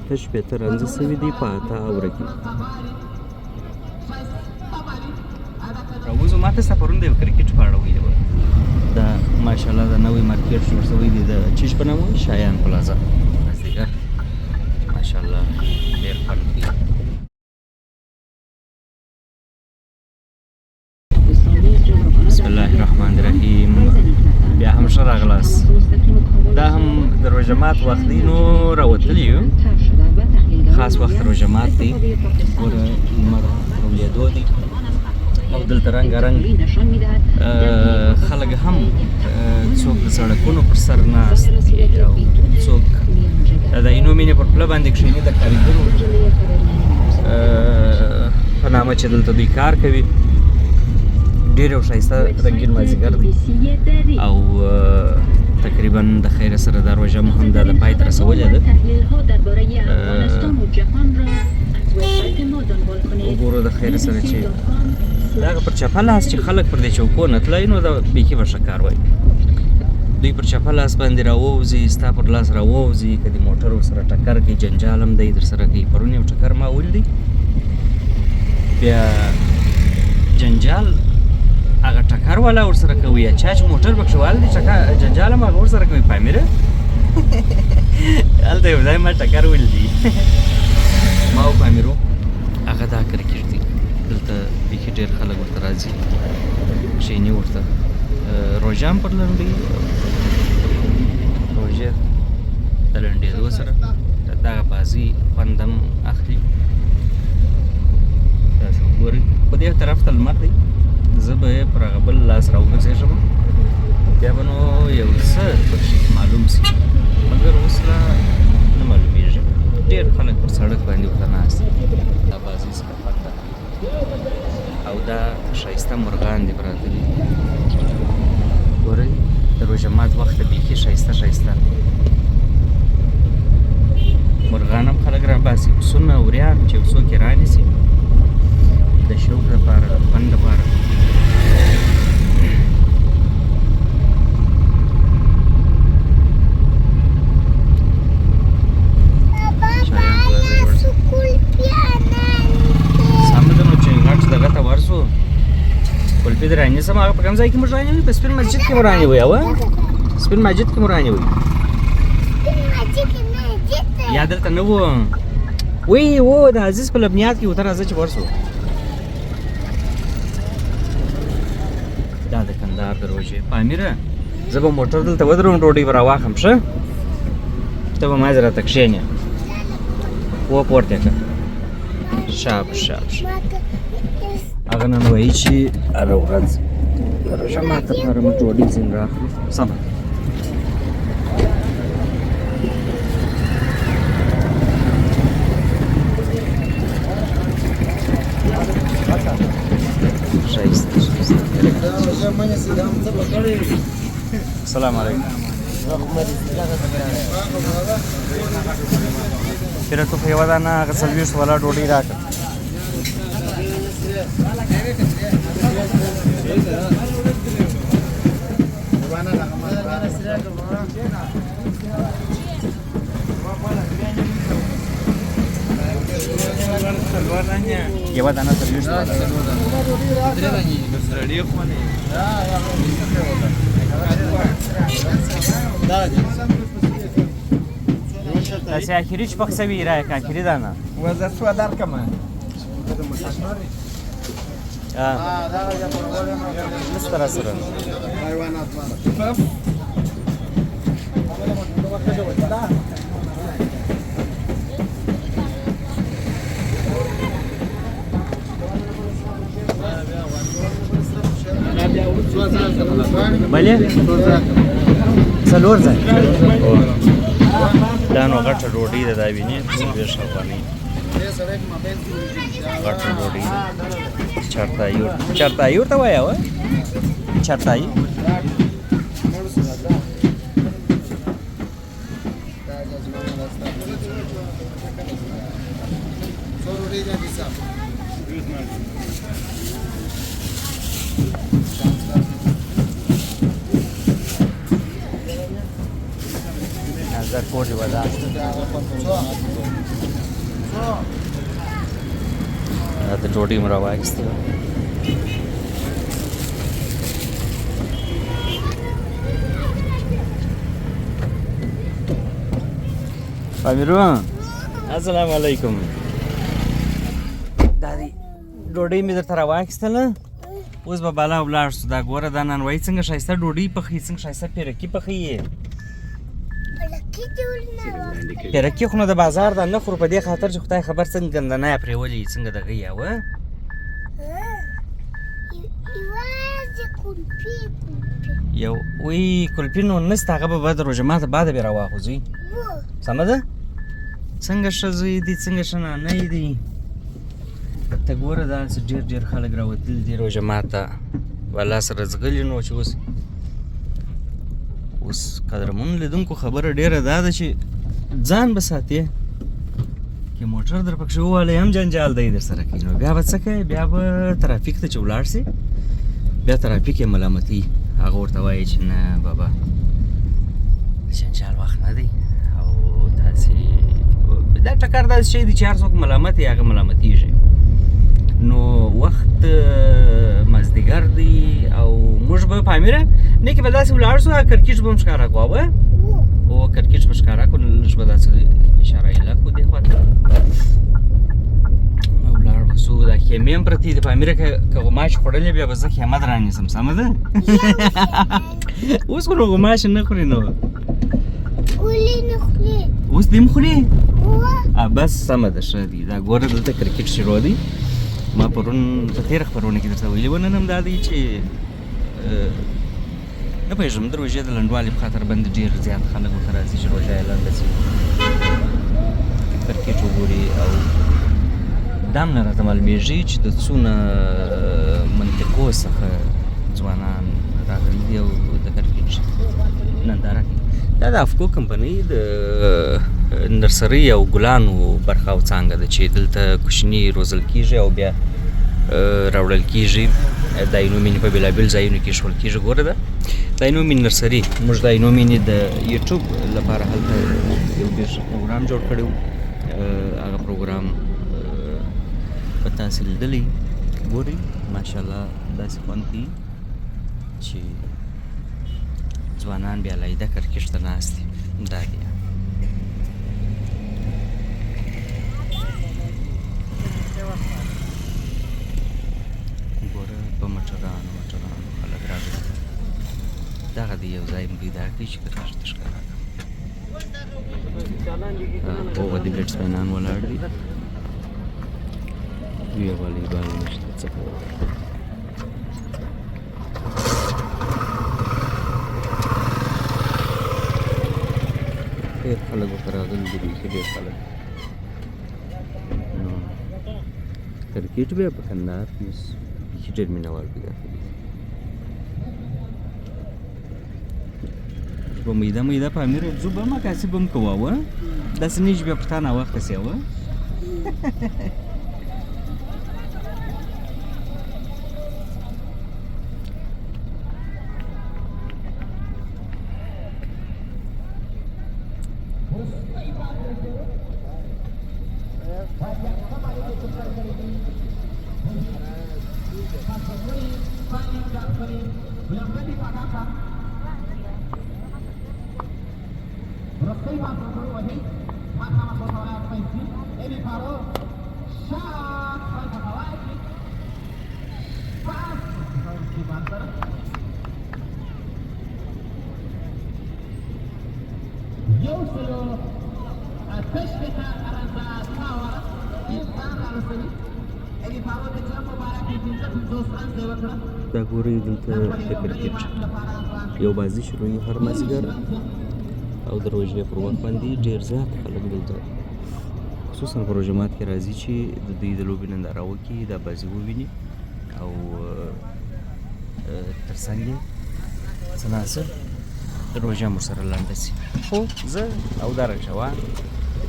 اته شپېته رنځه سوي دي په اته اوره کې. راوځو ماته سفرونه د کرکټ په اړه ویلي وه. دا ماشاءالله د نوی مارکیټ جوړ شوی دی د چیش په نامه شایان پلازا مازدیګر ماشاءالله ډېر خوند کوي. بسم الله الرحمن الرحیم. بیا هم ښه راغلاست. دا هم د روژه مات وخت دی نو راوتلي یو خاص وخت روژه مات دی. ګوره لمر رولیدو دی او دلته رنګارنګ خلک هم څوک د سړکونو پر سر ناست دي او څوک د اینو مینې پر پله باندې کښېني د کارګرو په نامه چې دلته دوی کار کوي. ډېر یو ښایسته رنګین مازدیګر دی او تقریبا د خیر سره دا روژه مو هم دا د پای ته رسولې ده. وګورو د خیر سره چې دا پر چپه لاس چې خلک پر دې چوکو نه تللی نو دا بیخي به ښه کار وایي. دوی پر چپه لاس باندې راووځي ستا پر لاس راووځي که د موټر ورسره ټکر کوي جنجال هم دی در سره کوي. پرون یو ټکر ما ولیدی بیا جنجال هغه ټکر والا ورسره کوي یا چا چې موټر پکښې والي جنجال هم هغه ورسره کوي. پامیره هلته یو ځای ما ټکر ولیدي ما او پامیرو هغه دا کرکټ دی. دلته بیخي ډېر خلک ورته راځي کښېني ورته. روژه هم پر لنډوي روژه د لنډېدو سره دغه بازي خوند هم اخلي. تاسې وګورئ په دې طرف ته لمر دی زه به یې پر هغه بل لاس راوګرځېږم بیا به نو یو څه پکښې معلوم شي مګر اوس لا نه معلومېږي. ډېر خلک پر سړک باندې ورته ناست دي دا بازي څخه خوند اخلي او دا ښایسته مرغان دي پراته دي. ګورئ د روژه مات وخت ته بیخي ښایسته ښایسته مرغان هم خلک راباسي. پسونه وریان چې یو څوک یې رانیسي د شوق لپاره د خوند لپاره. کلفي در رانیسم هغه په کوم ځای کې موږ رانیوي؟ په سپین مسجد کې مو رانیوي اوه سپین مسجد کې مو رانیوي یا دلته نه وو وی و د عزیز په لبنیات کې وته راځه چې ورسو. دا د کندهار د روژې پامیره زه به موټر دلته ودروم ډوډۍ به راواخلم ښه ته به مازې راته کښېنې وپورته کړه شاباش شاباش. هغه نن وایي چې هره ورځ د روژه مات لپاره موږ ډوډۍ ځینې راخلو. سمه ښایسته ښایسته. السلام علیکم. پیره تو په یوه دانه هغه څلوېښت والا ډوډۍ راکړه. یوه دانه څلوېښت والا داسې اخري چې پخڅوي رایک اخري دانه وزه څو درکمه نشته را سره بلې څلور ځای دا نو غټه ډوډۍ ده دا وینې څلوېښت افغانۍ غټه ډوډۍ ده. چرتایي ورته وایه وه چرتایي نظر کوټې ودا دا د ډوډۍ مې راواخیستله. امیرو السلام علیکم. دا دی ډوډۍ مې درته راواخیستله. اوس به بالا ولاړ شو. دا ګوره دا نانوایي څنګه ښایسته ډوډۍ پخوي، څنګه ښایسته پیرکي پخوي. پیرکي خو نو د بازار دا نه خورو، په دې خاطر چې خدای خبر څنګه ګندنه یې پرېولې څنګه دغه یې وه. یو وی کلفي نو نسته، هغه به بعد روژه ماته بعده بیا راواخوځي. سمه ده؟ څنګه ښه زوی دی، څنګه ښه نانی دی. ته ګوره داسې ډېر ډېر خلک راوتلي دي روژه ماته، والله سره ځغلي نو چې اوس قدرمنو لیدونکو خبره ډېره دا ده چې ځان به ساتې. که موټر در پکښې ووهلی هم جنجال دی در سره کوي، نو بیا به څه کوې؟ بیا به ترافیک ته چې ولاړ سې، بیا ترافیک یې ملامتوي. هغه ورته وایي چې نه بابا د جنجال وخت نه دی، او داسې دا ټکر داسې شی دی چې هر څوک ملامت یې هغه ملامتېږي. نو وخت مازدیګر دی او موږ به په امیره نه کې به داسې ولاړ شو، کرکټ به هم ښکاره کړو او کرکټ به ښکاره کړو، لږ به داسې اشاره یې کړو دې خوا ته ولاړ به شو. دا خیمې هم پرتې دي په امیره کې، که غوماشې خوړلې بیا به زه خیمه در رانیسم. سمه ده؟ اوس خو نو غوماشې نه خوري، نو اوس دې هم خوري؟ بس سمه ده، ښه دي. دا ګوره دلته کرکټ شروع دی. ما پرون په تېره خپرونه کې درته ویلي وه، نن هم دا دی چې نه پوهېږم د روژې د لنډوالي په خاطر باندې ډېر زیات خلک ورته راځي چې روژه یې لنډه شي، کرکټ وګوري. او دا هم نه راته معلومېږي چې د څونه منطقو څخه ځوانان راغلي دي او د کرکټ ننداره کوي. دا د افکو کمپنۍ د نرسرۍ او ګلانو برخه او څانګه ده چې دلته کوچني روزل کېږي او بیا راوړل کېږي. د عینومېنې په بېلابېل ځایونو کې ایښول کېږي. ګوره ده د عینومېنې نرسري، موږ د عینومېنې د یوټیوب لپاره هلته یو ډېر ښه پروګرام جوړ کړی و. هغه پروګرام به تاسې لیدلی ګورئ. ماشاءالله داسې خوند کوي چې ځوانان بیا علیحده کرکټ ته ناست دي. دا دی ګوره په موټرانو خلک راغلي. دغه دی یو ځای موږ دا کړي چې کرکټ ته ښکاره کړو. هغه د بیټسمینان ولاړ دي، یو والیبال نشته څه کوو. ډېر خلک ورته راغلي دي، بیخي ډېر خلک. نو کرکټ بیا په کندهار کې اوس بیخي ډېر مینهوال پیدا کړي. په میده په امیر ځو به مکاسب هم کوه، داسې نه چې بیا پر تا ناوخته سي. دا ګورئ دلته د کرکټ یو بازي شروعي هر مازدیګر او د روژې پر وخت باندې ډېر زیات خلک دلته خصوصا په روژه مات کې راځي چې د دوی د لوبې ننداره وکړي، دا بازي وویني او تر څنګ یې څه ناڅه روژه هم ورسره لنډه شي. خو زه او دارنګ شوان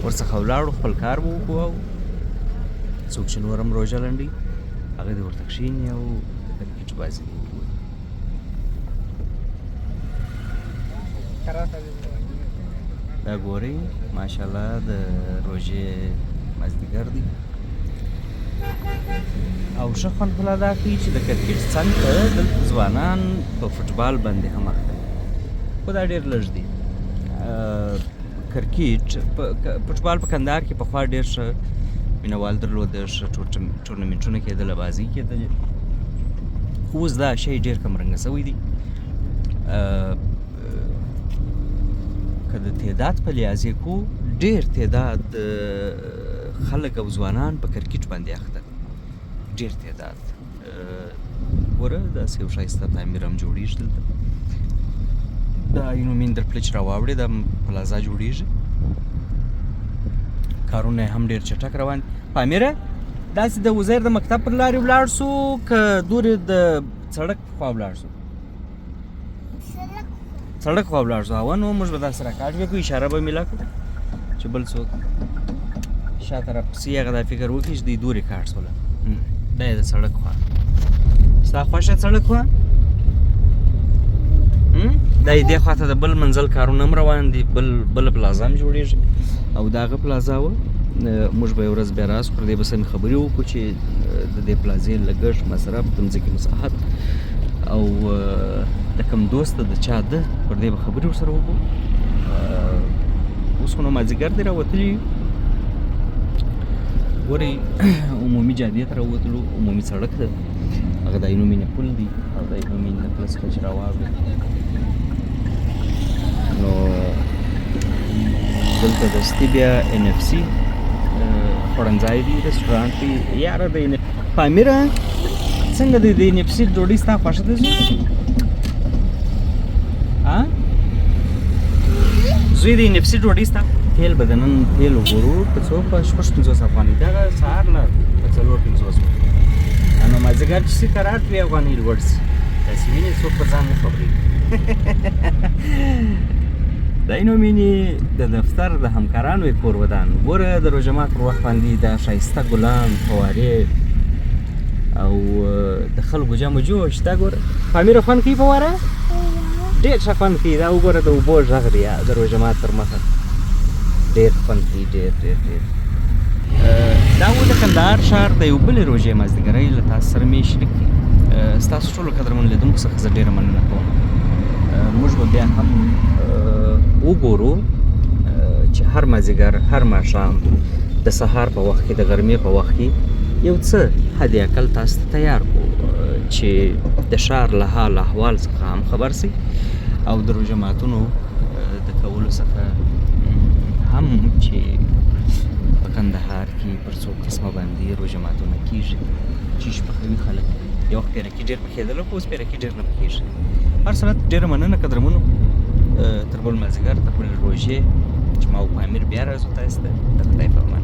ورڅخه ولاړو، خپل کار به وکړو او څوک چې نور هم روژه لنډوي هغه دې ورته کښېني او د کرکټ بازي دې وګوري. دا ګورئ ماشاءالله د روژې مازدیګر دی او ښه خوند خو لا دا کوي چې د کرکټ څنګ ته دلته ځوانان په فوټبال باندې هم اخته دي خو دا ډېر لږ دي کرکټ فوټبال په کندهار کې پخوا ډېر ښه مینهوال درلوده ښه ټورنمنټونه کېدله بازۍ کېدلې خو اوس دا شی ډېر کمرنګه سوی دی که د تعداد په لحاظ یې کو ډېر تعداد خلک او ځوانان په کرکټ باندې اخته دي ډېر تعداد ګوره داسې یو ښایسته تعمیر هم جوړېږي دلته دا یونومین در پلچ راواوړې دا پلازا جوړېږي کارونه یې هم ډېر چټک روان دي پامیره داسې د وزیر د مکتب پر لارې ولاړ سو که دورې د سړک خوا ولاړ سو سړک خوا ولاړ سو هوا نو موږ به داسې راکاټ وکړو اشاره به مې لا کړو چې بل څوک شا طرف پسې هغه دا فکر وکړي چې دوی دورې کاټ سوله دا یې د سړک خوا ستا خوښه سړک خوا دا یې دې خوا ته د بل منزل کارونه هم روان دي بله پلازا هم جوړېږي او د هغه پلازا وه موږ به یو ورځ بیا راست پر دې به سمې خبرې وکړو چې د دې پلازې لګښت مصرف د مځکې مساحت او د کوم دوست د چا ده پر دې به خبرې ورسره وکړو اوس خو نو مازدیګر دی راوتلي ګورئ عمومي جادې ته راووتلو عمومي سړک ده هغه د عینومېنې پل دی او د عینومېنې نه پله څخه چې راواوړې نو دلته دستي بیا ان اف سي خوړنځای دی رسټورانټ دی یاره د پامیره څنګه دی د ان اف سي ډوډۍ ستا خوښه ده زوی د ان اف سي ډوډۍ ستا تیل به د نن تیل وګورو په څو په شپږ پنځوس افغانۍ دغه سهار له په څلور پنځوس نو مازدیګر چې سي قرار دوې افغانۍ لوړ سي داسې وینې څوک پر ځان نه خبرېږي د عینومېنې د دفتر د همکارانو یې کور ودان ګوره د روژه مات پر وخت باندې دا ښایسته ګلان فوارې او د خلکو جمع جوش دا ګوره پامیره خوند کوي فواره ډېر ښه خوند کوي دا وګوره د اوبو غږ دی د روژه مات تر مخه ډېر خوند کوي ډېر دا و د کندهار ښار د یو بلې روژې مازدیګرۍ له تاسو سره مې شریک کړي ستاسو ټولو قدرمنو لیدونکو څخه زه ډېره مننه کوم موږ به بیا هم وګورو چې هر مازدیګر هر ماښام د سهار په وخت کې د غرمې په وخت کې یو څه حد اقل تاسو ته تیار کړو چې د ښار له حال احوال څخه هم خبر سئ او د روژه ماتونو د کولو څخه هم چې په کندهار کې پر څو قسمه باندې روژه ماتونه کېږي چیش پخوي خلک یو وخت پیرکي ډېر پخېدله خو اوس پیرکي ډېر نه پخېږي هر صورت ډېره مننه قدرمنو تر بل مازدیګر تر بلې روژې چې ما و پامیر بیا راځو تاسو ته د خدای په امان